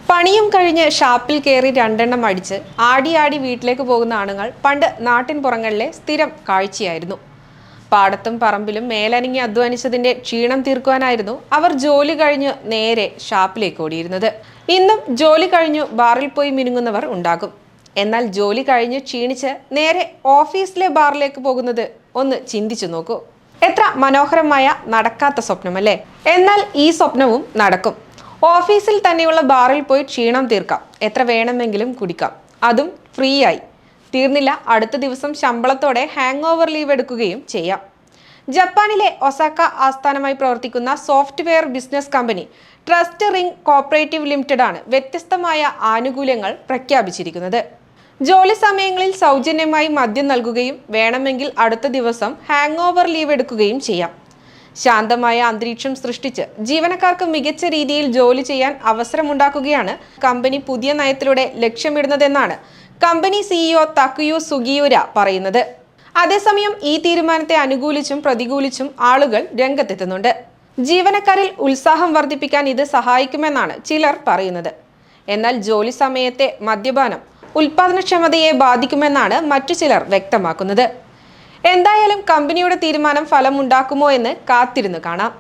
പണിയും കഴിഞ്ഞ് ഷാപ്പിൽ കയറി രണ്ടെണ്ണം അടിച്ച് ആടി ആടി വീട്ടിലേക്ക് പോകുന്ന ആണുങ്ങൾ പണ്ട് നാട്ടിൻ പുറങ്ങളിലെ സ്ഥിരം കാഴ്ചയായിരുന്നു. പാടത്തും പറമ്പിലും മേലനങ്ങി അധ്വാനിച്ചതിന്റെ ക്ഷീണം തീർക്കുവാനായിരുന്നു അവർ ജോലി കഴിഞ്ഞ് നേരെ ഷാപ്പിലേക്ക് ഓടിയിരുന്നത്. ഇന്നും ജോലി കഴിഞ്ഞു ബാറിൽ പോയി മിനുങ്ങുന്നവർ ഉണ്ടാകും. എന്നാൽ ജോലി കഴിഞ്ഞ് ക്ഷീണിച്ച് നേരെ ഓഫീസിലെ ബാറിലേക്ക് പോകുന്നത് ഒന്ന് ചിന്തിച്ചു നോക്കൂ. എത്ര മനോഹരമായ നടക്കാത്ത സ്വപ്നമല്ലേ? എന്നാൽ ഈ സ്വപ്നവും നടക്കും. ഓഫീസിൽ തന്നെയുള്ള ബാറിൽ പോയി ക്ഷീണം തീർക്കാം, എത്ര വേണമെങ്കിലും കുടിക്കാം, അതും ഫ്രീ ആയി. തീർന്നില്ല, അടുത്ത ദിവസം ശമ്പളത്തോടെ ഹാങ് ഓവർ ലീവ് എടുക്കുകയും ചെയ്യാം. ജപ്പാനിലെ ഒസാക്ക ആസ്ഥാനമായി പ്രവർത്തിക്കുന്ന software business company trust ring cooperative limited ആണ് വ്യത്യസ്തമായ ആനുകൂല്യങ്ങൾ പ്രഖ്യാപിച്ചിരിക്കുന്നത്. ജോലി സമയങ്ങളിൽ സൗജന്യമായി മദ്യം നൽകുകയും വേണമെങ്കിൽ അടുത്ത ദിവസം ഹാങ് ഓവർ ലീവ് എടുക്കുകയും ചെയ്യാം. ശാന്തമായ അന്തരീക്ഷം സൃഷ്ടിച്ച് ജീവനക്കാർക്ക് മികച്ച രീതിയിൽ ജോലി ചെയ്യാൻ അവസരമുണ്ടാക്കുകയാണ് കമ്പനി പുതിയ നയത്തിലൂടെ ലക്ഷ്യമിടുന്നതെന്നാണ് കമ്പനി സിഇഒ തക്കുയു സുഗിയുര പറയുന്നത്. അതേസമയം ഈ തീരുമാനത്തെ അനുകൂലിച്ചും പ്രതികൂലിച്ചും ആളുകൾ രംഗത്തെത്തുന്നുണ്ട്. ജീവനക്കാരിൽ ഉത്സാഹം വർദ്ധിപ്പിക്കാൻ ഇത് സഹായിക്കുമെന്നാണ് ചിലർ പറയുന്നത്. എന്നാൽ ജോലി സമയത്തെ മദ്യപാനം ഉൽപാദനക്ഷമതയെ ബാധിക്കുമെന്നാണ് മറ്റു ചിലർ വ്യക്തമാക്കുന്നത്. എന്തായാലും കമ്പനിയുടെ തീരുമാനം ഫലമുണ്ടാക്കുമോ എന്ന് കാത്തിരുന്നു കാണാം.